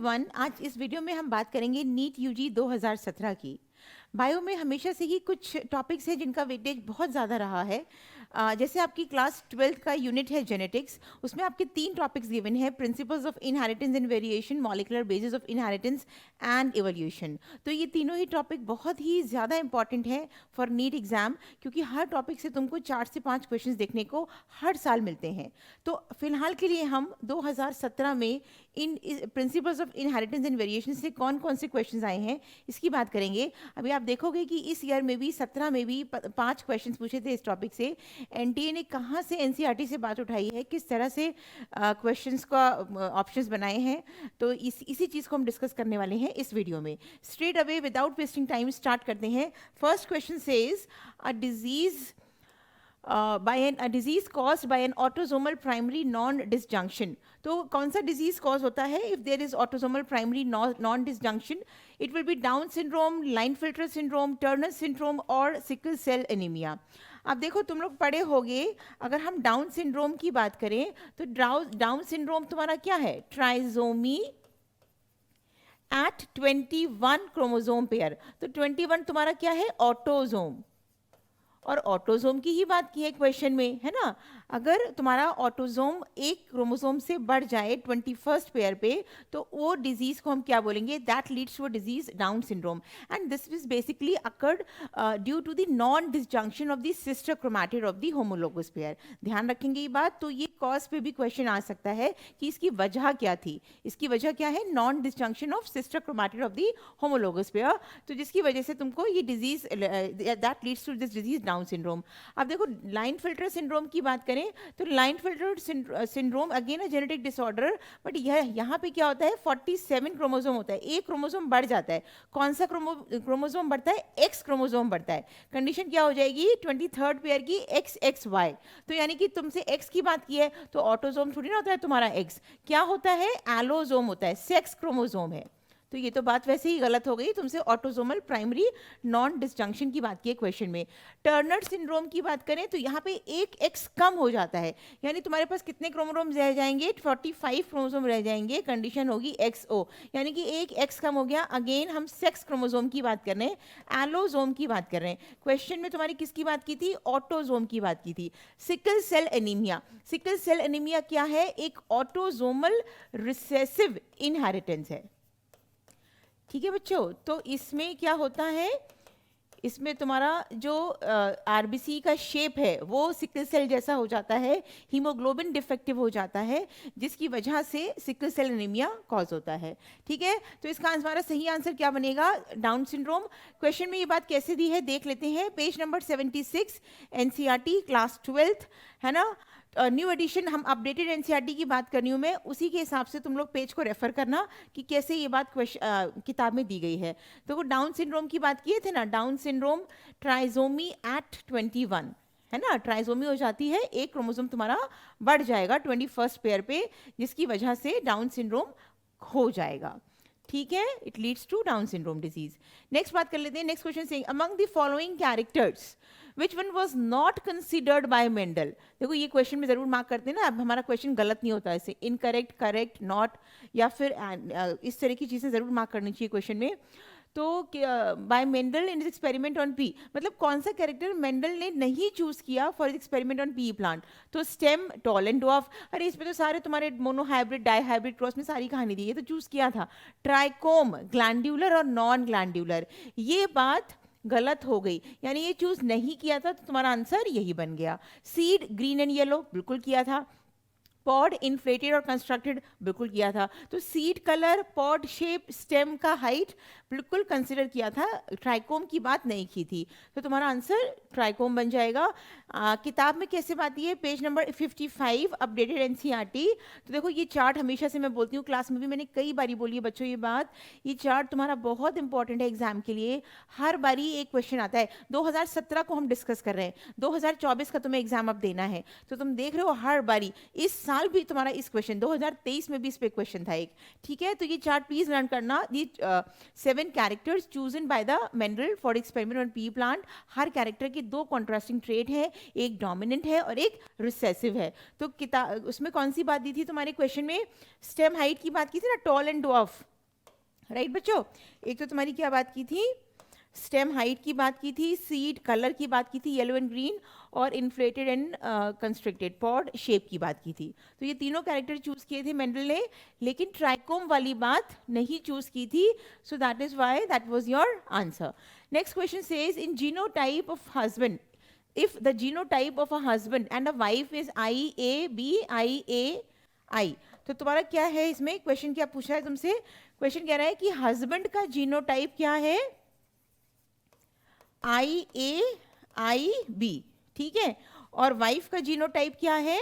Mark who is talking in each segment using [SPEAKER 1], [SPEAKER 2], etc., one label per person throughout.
[SPEAKER 1] Everyone, आज इस video में हम बात करेंगे नीट यूजी 2017 की। बायो में हमेशा से ही कुछ टॉपिक्स हैं जिनका वेटेज बहुत ज़्यादा रहा है। जैसे आपकी क्लास 12th का यूनिट है जेनेटिक्स, उसमें आपके 3 टॉपिक्स गिवन है, principles of inheritance and variation, molecular basis of inheritance and evolution. तो ये तीनों ही टॉपिक बहुत ही ज़्यादा इंपॉर्टेंट है फॉर नीट एग्जाम, क्योंकि हर टॉपिक से तुमको 4 से 5 क्वेश्चंस देखने को हर साल मिलते हैं। तो फिलहाल के लिए हम 2017 में इन principles of inheritance and variation से कौन कौन से क्वेश्चंस आए हैं इसकी बात करेंगे। अभी आप देखोगे कि इस ईयर में भी 17 में भी 5 क्वेश्चंस पूछे थे इस टॉपिक से। एनटीए ने कहाँ से एनसीईआरटी से बात उठाई है, किस तरह से क्वेश्चंस का ऑप्शंस बनाए हैं, तो इसी चीज़ को हम डिस्कस करने वाले हैं इस वीडियो में। Straight away without wasting time start करते हैं। First question says a disease a disease caused by an autosomal primary non-disjunction। तो कौन सा डिजीज कॉज होता है if there is autosomal primary non disjunction? It will be Down syndrome, Klinefelter syndrome, Turner syndrome और sickle cell anaemia. अब देखो, तुम लोग पढ़े होगे, अगर हम डाउन सिंड्रोम की बात करें तो डाउन सिंड्रोम तुम्हारा क्या है? Trisomy at 21 chromosome pair. तो 21 तुम्हारा क्या है? ऑटोजोम। और ऑटोजोम की ही बात की है क्वेश्चन में, है ना। अगर तुम्हारा ऑटोजोम एक क्रोमोसोम से बढ़ जाए 21st पेयर पे, तो वो डिजीज को हम क्या बोलेंगे? That leads to a disease down syndrome, and this is basically occurred due to the non disjunction of the sister chromatid of the homologous pair. ध्यान रखेंगे ये बात। तो ये कॉज पे भी क्वेश्चन आ सकता है कि इसकी वजह क्या थी। इसकी वजह क्या है? Non disjunction of sister chromatid of the homologous pair, तो जिसकी वजह से तुमको ये disease that leads to this disease down syndrome. अब देखो, लाइन फिल्टर सिंड्रोम की बात करें तो Klinefelter syndrome again a genetic disorder, but यहाँ पे क्या होता है? 47 क्रोमोसोम होता है, एक क्रोमोसोम बढ़ जाता है। कौन सा क्रोमोसोम बढ़ता है? एक्स क्रोमोसोम बढ़ता है। कंडीशन क्या हो जाएगी? 23rd पेयर की XXY। तो यानी कि तुमसे एक्स की बात की है, तो ऑटोसोम थोड़ी ना होता है तुम्हारा एक्स, क्या होता है? एलोसोम होता है, सेक्स क्रोमोसोम है। तो ये तो बात वैसे ही गलत हो गई, तुमसे ऑटोसोमल प्राइमरी नॉन डिसजंक्शन की बात की है क्वेश्चन में। टर्नर सिंड्रोम की बात करें तो यहाँ पे एक एक्स कम हो जाता है, यानी तुम्हारे पास कितने क्रोमोसोम रह जाएंगे? 45 क्रोमोसोम रह जाएंगे। कंडीशन होगी XO, यानी कि एक एक्स कम हो गया। अगेन हम सेक्स क्रोमोसोम की बात कर रहे हैं, एलोसोम की बात कर रहे हैं। क्वेश्चन में तुम्हारी किसकी बात की थी? ऑटोसोम की बात की थी। Sickle cell anaemia, sickle cell anaemia क्या है? एक ऑटोसोमल रिसेसिव इनहेरिटेंस है। ठीक है बच्चों, तो इसमें क्या होता है? इसमें तुम्हारा जो आरबीसी का शेप है वो सिकल सेल जैसा हो जाता है, हीमोग्लोबिन डिफेक्टिव हो जाता है, जिसकी वजह से सिकल सेल एनीमिया कॉज होता है। ठीक है, तो इसका हमारा सही आंसर क्या बनेगा? Down syndrome. क्वेश्चन में ये बात कैसे दी है देख लेते हैं। Page number 76, NCERT class 12th, है ना। न्यू एडिशन, हम अपडेटेड एनसीईआरटी की बात करनी हूँ मैं, उसी के हिसाब से तुम लोग पेज को रेफर करना कि कैसे ये बात किताब में दी गई है। तो वो डाउन सिंड्रोम की बात किए थे ना, डाउन सिंड्रोम ट्राइजोमी एट 21, है ना। ट्राइजोमी हो जाती है, एक क्रोमोसोम तुम्हारा बढ़ जाएगा 21st पेयर पे, जिसकी वजह से डाउन सिंड्रोम हो जाएगा। ठीक है, it leads to down syndrome disease. Next बात कर लेते हैं। Next question saying among the following characters which one was not considered by Mendel. देखो, ये क्वेश्चन में जरूर मार्क करते हैं ना, अब हमारा क्वेश्चन गलत नहीं होता ऐसे, इनकरेक्ट, करेक्ट, नॉट, या फिर इस तरह की चीजें जरूर मार्क करनी चाहिए क्वेश्चन में। तो by Mendel in experiment on pea, मतलब कौन सा कैरेक्टर मेंडल ने नहीं चूज किया for experiment on pea plant? तो स्टेम, टॉल एंड ड्वार्फ, अरे इसमें तो सारे तुम्हारे mono hybrid, di hybrid, cross में सारी कहानी दी है, तो चूज किया था। ट्राइकोम, ग्लैंड्यूलर और नॉन ग्लैंड्यूलर, ये बात गलत हो गई, यानी ये चूज नहीं किया था, तो तुम्हारा आंसर यही बन गया। सीड, ग्रीन एंड येलो, बिल्कुल किया था। पॉड, इन्फ्लेटेड और कंस्ट्रक्टेड, बिल्कुल किया था। तो seed colour, pod shape, stem का हाइट बिल्कुल कंसिडर किया था, ट्राइकोम की बात नहीं की थी, तो तुम्हारा आंसर ट्राइकोम बन जाएगा। किताब में कैसे बात है? Page number 55, updated NCERT. तो देखो, ये चार्ट हमेशा से मैं बोलती हूँ, क्लास में भी मैंने कई बारी बोली है बच्चों ये बात, ये चार्ट तुम्हारा बहुत इंपॉर्टेंट है एग्जाम के लिए। हर बारी एक क्वेश्चन आता है। 2017 को हम डिस्कस कर रहे हैं, 2024 का तुम्हें एग्जाम अब देना है, तो तुम देख रहे हो हर बारी, इस साल भी तुम्हारा इस क्वेश्चन, 2023 में भी इस पे क्वेश्चन था एक। ठीक है, तो ये चार्ट प्लीज लर्न करना। दी 7 characters chosen by the Mendel for experiment on pea plant. Her character के 2 कॉन्ट्रास्टिंग ट्रेट है, एक डोमिनेंट है और एक रिसेसिव है। तो उसमें कौन सी बात दी थी तुम्हारे क्वेश्चन में? स्टेम हाइट की बात की थी ना, टॉल एंड ड्वार्फ, राइट बच्चों, एक तो तुम्हारी क्या बात की थी, स्टेम हाइट की बात की थी, सीड कलर की बात की थी येलो एंड ग्रीन, और inflated and constricted pod shape की बात की थी। तो ये तीनों कैरेक्टर चूज किए थे मेंडल ने, लेकिन ट्राइकोम वाली बात नहीं चूज की थी, so that is why that was your answer. Next question says in genotype of husband, if the genotype of a husband and a wife is IAB IAI, तो तुम्हारा क्या है इसमें क्वेश्चन, क्या पूछा है तुमसे, क्वेश्चन कह रहा है कि हस्बैंड का जीनोटाइप क्या है, IAIB, ठीक है, और वाइफ का जीनोटाइप क्या है,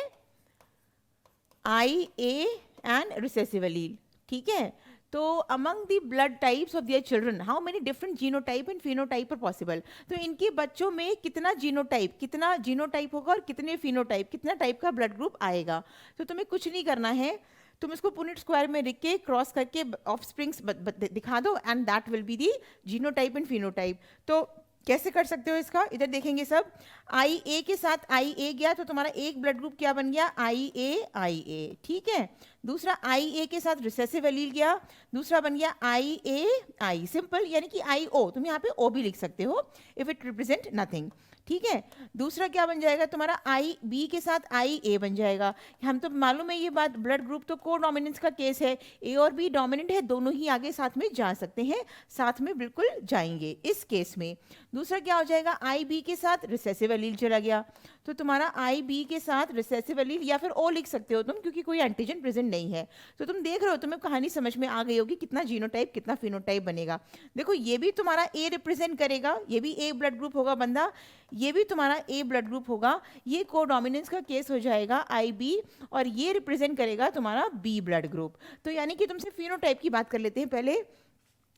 [SPEAKER 1] IA एंड रिसेसिव एलील, ठीक है। तो among the blood types of their children how many different genotype and phenotype are possible, तो इनके बच्चों में कितना जीनोटाइप होगा और कितने फिनोटाइप, कितना टाइप का ब्लड ग्रुप आएगा। तो तुम्हें कुछ नहीं करना है, तुम इसको पुनेट स्क्वायर में लिख के क्रॉस करके ऑफस्प्रिंग्स दिखा दो and that will be the genotype and phenotype. तो कैसे कर सकते हो इसका, इधर देखेंगे सब, आई ए के साथ आई ए गया तो तुम्हारा एक ब्लड ग्रुप क्या बन गया, आई ए, ठीक है। दूसरा आई ए के साथ रिसेसिव एलील गया, दूसरा बन गया आई ए आई, सिंपल, यानी कि आई ओ, तुम यहाँ पे ओ भी लिख सकते हो इफ इट रिप्रेजेंट नथिंग, ठीक है। दूसरा क्या बन जाएगा तुम्हारा, आई बी के साथ आई ए बन जाएगा। हम तो मालूम है ये बात, ब्लड ग्रुप तो को डोमिनेंस का केस है, ए और बी डोमिनेंट है, दोनों ही आगे साथ में जा सकते हैं, साथ में बिल्कुल जाएंगे इस केस में। दूसरा क्या हो जाएगा, आई बी के साथ रिसेसिव एलील चला गया, तो तुम्हारा आई बी के साथ रिसेसिव एलील, या फिर ओ लिख सकते हो तुम क्योंकि कोई एंटीजन प्रेजेंट नहीं है। तो तुम देख रहे हो, तुम्हें कहानी समझ में आ गई होगी कितना जीनोटाइप कितना फिनोटाइप बनेगा। देखो ये भी तुम्हारा ए रिप्रेजेंट करेगा, ये भी ए ब्लड ग्रुप होगा बंदा, ये भी तुम्हारा ए ब्लड ग्रुप होगा, ये कोडोमिनेंस का केस हो जाएगा आई बी, और ये रिप्रेजेंट करेगा तुम्हारा बी ब्लड ग्रुप। तो यानी कि तुमसे फिनोटाइप की बात कर लेते हैं पहले।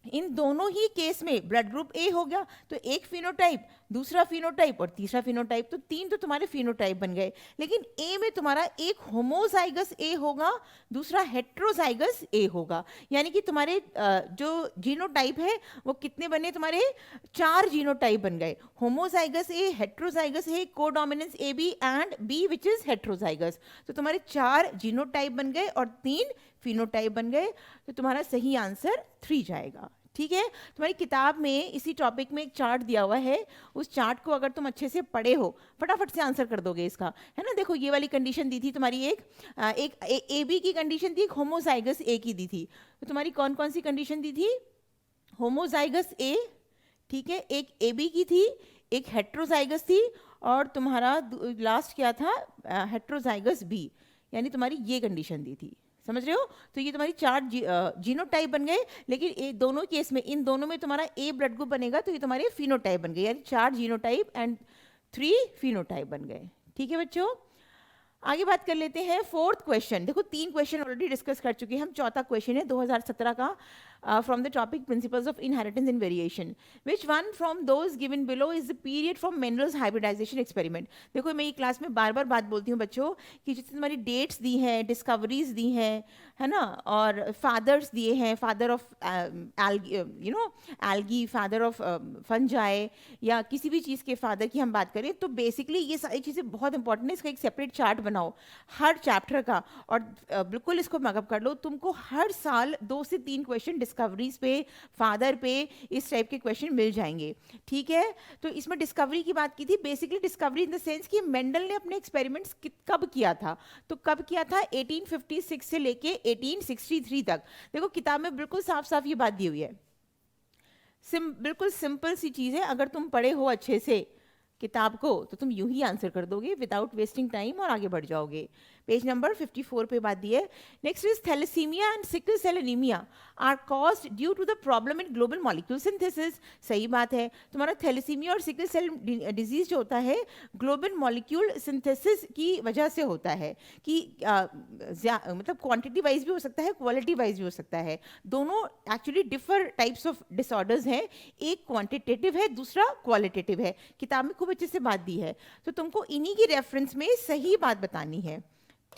[SPEAKER 1] इन दोनों ही केस में ब्लड ग्रुप ए हो गया, तो एक फिनोटाइप, दूसरा फिनोटाइप और तीसरा फिनोटाइप, तो तीन तो तुम्हारे फिनोटाइप बन गए। लेकिन ए में तुम्हारा एक होमोजाइगस ए होगा, दूसरा हेट्रोजाइगस ए होगा, यानी कि तुम्हारे जो जीनोटाइप है वो कितने बने, तुम्हारे 4 जीनोटाइप बन गए, homozygous A, heterozygous A, codominance A B and B which is heterozygous. तो तुम्हारे 4 जीनोटाइप बन गए और 3 फिनोटाइप बन गए, तो तुम्हारा सही आंसर 3 जाएगा, ठीक है। तुम्हारी किताब में इसी टॉपिक में एक चार्ट दिया हुआ है, उस चार्ट को अगर तुम अच्छे से पढ़े हो फटाफट से आंसर कर दोगे इसका, है ना। देखो ये वाली कंडीशन दी थी तुम्हारी, एक ए बी की कंडीशन थी, एक होमोजाइगस ए की दी थी। तो तुम्हारी कौन कौन सी कंडीशन दी थी, होमोजाइगस ए, ठीक है, एक ए बी की थी, एक हेट्रोजाइगस थी, और तुम्हारा लास्ट क्या था, हेट्रोजाइगस बी, यानी तुम्हारी ये कंडीशन दी थी, समझ रहे हो। तो ये तुम्हारी 4 जीनोटाइप बन गए, लेकिन दोनों केस में, इन दोनों में तुम्हारा ए ब्लड ग्रुप बनेगा, तो ये तुम्हारे फिनोटाइप बन गए, यानी 4 जीनोटाइप एंड 3 फिनोटाइप बन गए, ठीक है बच्चों। आगे बात कर लेते हैं फोर्थ क्वेश्चन। देखो 3 क्वेश्चन ऑलरेडी डिस्कस कर चुके हैं हम, चौथा क्वेश्चन है 2017 का, from the topic principles of inheritance and variation, which one from those given below is the period from Mendel's hybridization experiment. देखो मैं ये क्लास में बार बार बात बोलती हूँ बच्चों कि जितनी तुम्हारी डेट्स दी हैं, डिस्कवरीज दी हैं, है ना, और फादर्स दिए हैं, father of algae, father of fungi, या किसी भी चीज़ के फादर की हम बात करें, तो बेसिकली ये सारी चीज़ें बहुत इंपॉर्टेंट है। इसका एक सेपरेट चार्ट बनाओ हर चैप्टर का, और बिल्कुल इसको मैकअप कर लो, तुमको हर साल 2 से 3 क्वेश्चन डिस्कवरीज पे, फादर पे, इस टाइप के क्वेश्चन मिल जाएंगे, ठीक है। तो इसमें डिस्कवरी की बात की थी, basically discovery in the sense कि मेंडल ने अपने एक्सपेरिमेंट्स कब किया था, तो कब किया था, 1856 से लेके 1863 तक। देखो किताब में बिल्कुल साफ साफ ये बात दी हुई है, बिल्कुल सिंपल सी चीज़ है, अगर तुम पढ़े हो अच्छे से किताब को तो तुम यूं ही आंसर कर दोगे विदाउट वेस्टिंग टाइम और आगे बढ़ जाओगे। पेज नंबर 54 पे बात दी है। Next is thalassaemia and sickle cell anaemia are caused due to the problem in global molecule synthesis. सही बात है, तुम्हारा थैलेसीमिया और सिकल सेल डिजीज जो होता है ग्लोबल मॉलिक्यूल सिंथेसिस की वजह से होता है, कि मतलब क्वांटिटी वाइज भी हो सकता है, क्वालिटी वाइज भी हो सकता है, दोनों actually differ types of disorders हैं, एक क्वांटिटेटिव है दूसरा क्वालिटेटिव है। किताब में खूब अच्छे से बात दी है, तो तुमको इन्हीं की रेफरेंस में सही बात बतानी है,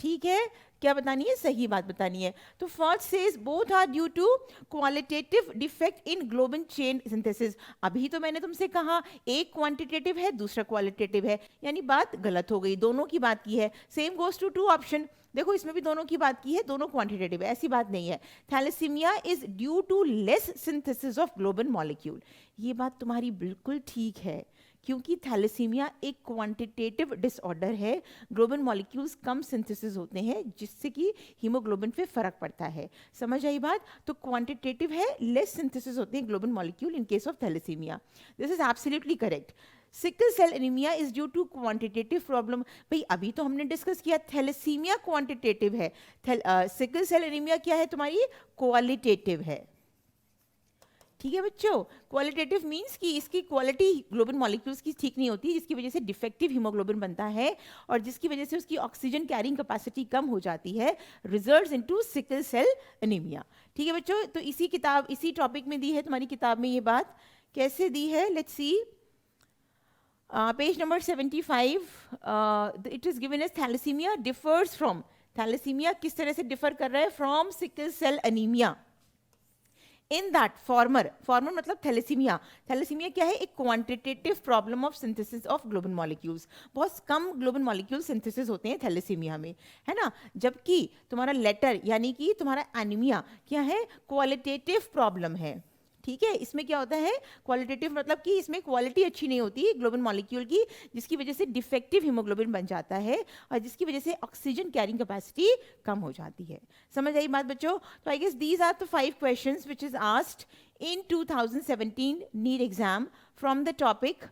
[SPEAKER 1] ठीक है, क्या बतानी है, सही बात बतानी है। तो first says both are due to qualitative defect in globin chain synthesis. अभी तो मैंने तुमसे कहा एक क्वांटिटेटिव है दूसरा क्वालिटेटिव है, यानी बात गलत हो गई, दोनों की बात की है। Same goes to two option, देखो इसमें भी दोनों की बात की है, दोनों क्वांटिटेटिव है, ऐसी बात नहीं है। Thalassaemia is due to less synthesis of globin molecule, ये बात तुम्हारी बिल्कुल ठीक है, क्योंकि थैलेसीमिया एक क्वांटिटेटिव डिसऑर्डर है, ग्लोबिन मॉलिक्यूल्स कम सिंथेसिस होते हैं जिससे कि हीमोग्लोबिन पे फर्क पड़ता है। समझ आई बात? तो क्वांटिटेटिव है, लेस सिंथेसिस होते हैं globin molecule in case of thalassaemia. This is absolutely correct. Sickle cell anaemia is due to quantitative problem. भाई अभी तो हमने डिस्कस किया थैलेसीमिया क्वांटिटेटिव है, सिकल सेल एनीमिया क्या है तुम्हारी, क्वालिटेटिव है। ठीक है बच्चों, क्वालिटेटिव मींस कि इसकी क्वालिटी ग्लोबिन मॉलिक्यूल्स की ठीक नहीं होती, जिसकी वजह से डिफेक्टिव हीमोग्लोबिन बनता है और जिसकी वजह से उसकी ऑक्सीजन कैरिंग कैपेसिटी कम हो जाती है, results into sickle cell anaemia. ठीक है बच्चों, तो इसी किताब इसी टॉपिक में दी है तुम्हारी किताब में ये बात, कैसे दी है, let's see page number 75। It is given as thalassaemia differs from, thalassaemia किस तरह से डिफर कर रहा है from sickle cell anaemia. In that former, former मतलब थैलेसीमिया, थैलेसीमिया क्या है, एक quantitative problem of synthesis of globin molecules, बहुत कम ग्लोबिन मॉलिक्यूल सिंथेसिस होते हैं थैलेसीमिया में, है ना। जबकि तुम्हारा लेटर यानी कि तुम्हारा एनीमिया क्या है, क्वालिटेटिव प्रॉब्लम है। ठीक है, इसमें क्या होता है, क्वालिटेटिव मतलब कि इसमें क्वालिटी अच्छी नहीं होती ग्लोबिन मॉलिक्यूल की, जिसकी वजह से डिफेक्टिव हीमोग्लोबिन बन जाता है और जिसकी वजह से ऑक्सीजन कैरिंग कैपेसिटी कम हो जाती है। समझ आई बात बच्चों? तो I guess these are the 5 questions which is asked in 2017 NEET exam from the topic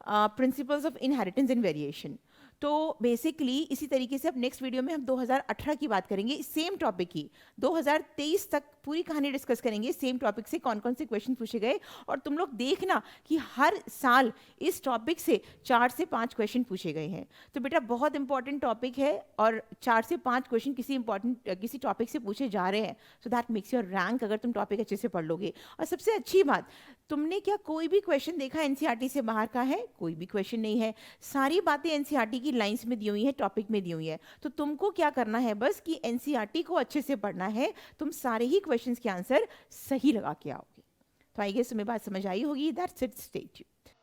[SPEAKER 1] principles of inheritance and variation. तो बेसिकली इसी तरीके से अब नेक्स्ट वीडियो में हम 2018 की बात करेंगे, सेम टॉपिक की 2023 तक पूरी कहानी डिस्कस करेंगे, सेम टॉपिक से कौन कौन से क्वेश्चन पूछे गए। और तुम लोग देखना कि हर साल इस टॉपिक से 4 से 5 क्वेश्चन पूछे गए हैं। तो बेटा बहुत इंपॉर्टेंट टॉपिक है और 4 से 5 क्वेश्चन किसी टॉपिक से पूछे जा रहे हैं, so that makes your rank अगर तुम टॉपिक अच्छे से पढ़ लोगे। और सबसे अच्छी बात, तुमने क्या कोई भी क्वेश्चन देखा एनसीईआरटी से बाहर का है? कोई भी क्वेश्चन नहीं है, सारी बातें एनसीईआरटी की लाइंस में दी हुई है, टॉपिक में दी हुई है। तो तुमको क्या करना है बस कि एनसीईआरटी को अच्छे से पढ़ना है, तुम सारे ही क्वेश्चंस के आंसर सही लगा के आओगे। तो आई गेस तुम्हें बात समझ आई होगी। That's it, stay tuned.